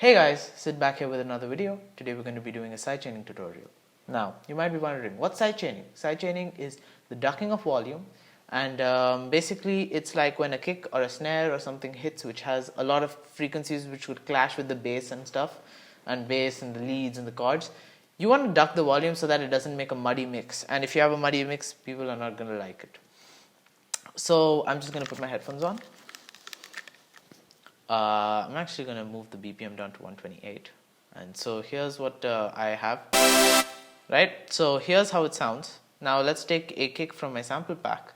Hey guys, Sid back here with another video. Today we're going to be doing a sidechaining tutorial. Now, you might be wondering, what's sidechaining? Sidechaining is the ducking of volume, and basically it's like when a kick or a snare or something hits which has a lot of frequencies which would clash with the bass and stuff, and bass and the leads and the chords. You want to duck the volume so that it doesn't make a muddy mix, and if you have a muddy mix, people are not going to like it. So I'm just going to put my headphones on. I'm actually going to move the BPM down to 128, and so here's what I have, right? So here's how it sounds. Now let's take a kick from my sample pack.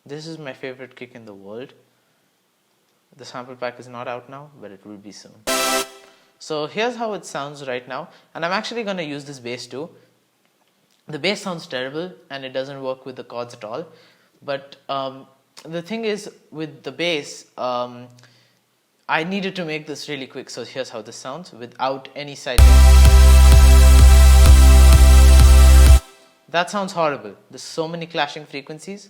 This is my favorite kick in the world. The sample pack is not out now, but it will be soon. So here's how it sounds right now, and I'm actually going to use this bass too. The bass sounds terrible and it doesn't work with the chords at all. But the thing is, with the bass, I needed to make this really quick. So here's how this sounds without any sidechain. That sounds horrible. There's so many clashing frequencies.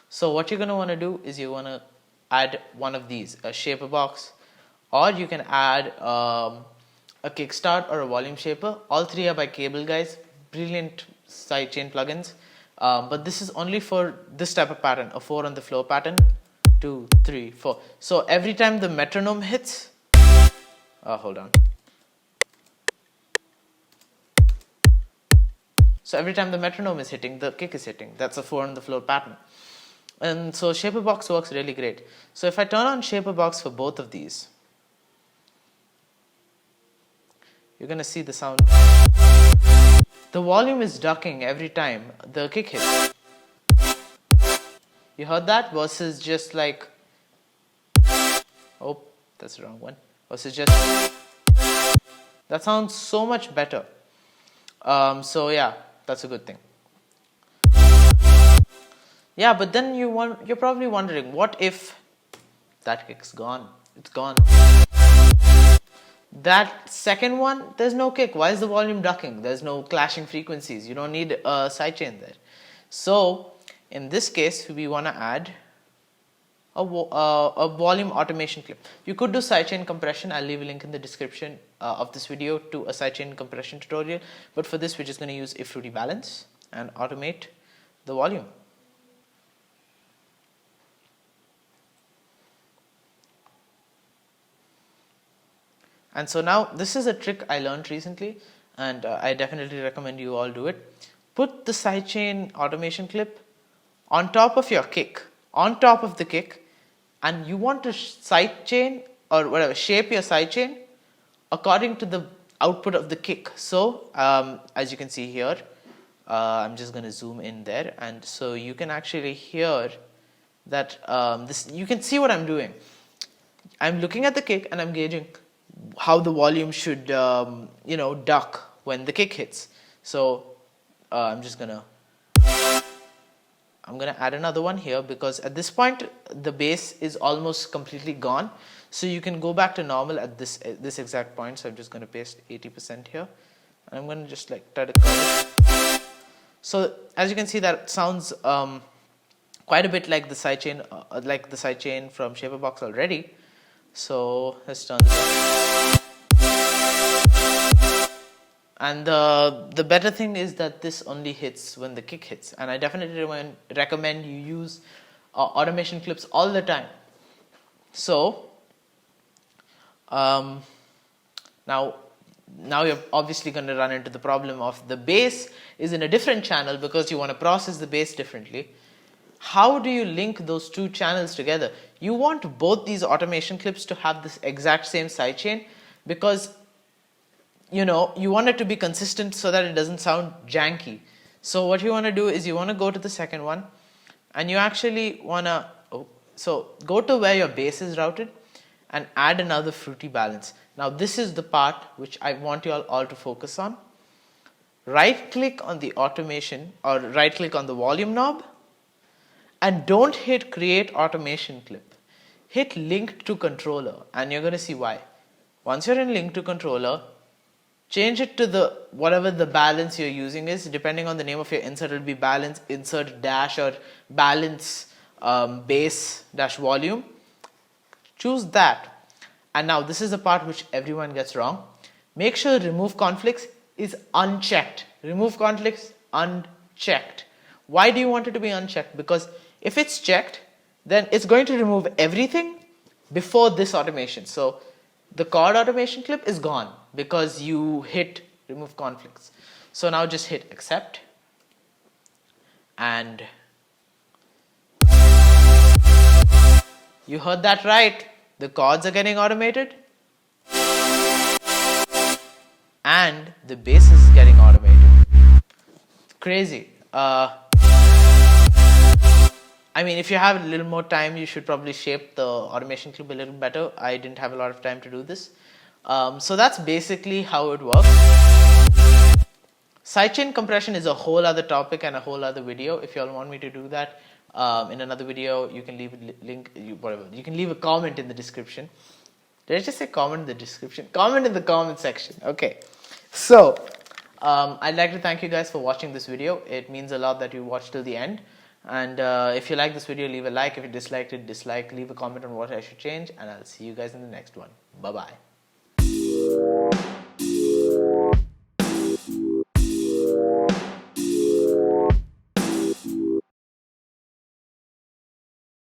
So what you're going to want to do is you want to add one of these, a shaper box, or you can add a Kickstart or a volume shaper. All three are by Cable, guys. Brilliant sidechain plugins. But this is only for this type of pattern, a 4 on the floor pattern, 2, 3, 4. So every time the metronome hits, hold on. So every time the metronome is hitting, the kick is hitting. That's a 4 on the floor pattern. And so shaper box works really great. So if I turn on shaper box for both of these, you're going to see the sound. The volume is ducking every time the kick hits. You heard that? Versus just like, oh, that's the wrong one. Versus just, that sounds so much better. So yeah, that's a good thing. Yeah, but then you're probably wondering, what if that kick's gone? It's gone. That second one, there's no kick. Why is the volume ducking? There's no clashing frequencies. You don't need a sidechain there. So in this case, we want to add a volume automation clip. You could do sidechain compression. I'll leave a link in the description of this video to a sidechain compression tutorial. But for this, we're just going to use a fruity balance and automate the volume. And so now this is a trick I learned recently, and I definitely recommend you all do it. Put the sidechain automation clip on top of your kick, on top of the kick, and you want to sidechain or whatever, shape your sidechain according to the output of the kick. So as you can see here, I'm just going to zoom in there, and so you can actually hear that you can see what I'm doing. I'm looking at the kick and I'm gauging how the volume should duck when the kick hits. So I'm gonna add another one here, because at this point the bass is almost completely gone, so you can go back to normal at this exact point. So I'm just going to paste 80% here, and I'm going to just like try to cut it. So as you can see, that sounds quite a bit like the sidechain from shaper box already. So let's turn this on. And the better thing is that this only hits when the kick hits. And I definitely recommend you use automation clips all the time. So now you're obviously going to run into the problem of the bass is in a different channel because you want to process the bass differently. How do you link those two channels together? You want both these automation clips to have this exact same sidechain, because you want it to be consistent so that it doesn't sound janky. So what you want to do is you want to go to the second one, and you actually want to go to where your bass is routed and add another fruity balance. Now this is the part which I want you all to focus on. Right click on the automation, or right click on the volume knob, and don't hit create automation clip. Hit link to controller, and you're going to see why. Once you're in link to controller, change it to whatever the balance you're using is. Depending on the name of your insert, it will be balance insert dash or balance base dash volume. Choose that. And now this is the part which everyone gets wrong. Make sure remove conflicts is unchecked. Remove conflicts unchecked. Why do you want it to be unchecked? Because if it's checked, then it's going to remove everything before this automation. So the card automation clip is gone because you hit remove conflicts. So now just hit accept, and you heard that right. The cards are getting automated and the base is getting automated. Crazy. I mean, if you have a little more time, you should probably shape the automation clip a little better. I didn't have a lot of time to do this. So that's basically how it works. Sidechain compression is a whole other topic and a whole other video. If you all want me to do that in another video, you can leave a link, whatever. You can leave a comment in the description. Did I just say comment in the description? Comment in the comment section. Okay. So I'd like to thank you guys for watching this video. It means a lot that you watched till the end. And if you like this video, leave a like. If you disliked it, dislike. Leave a comment on what I should change. And I'll see you guys in the next one. Bye-bye.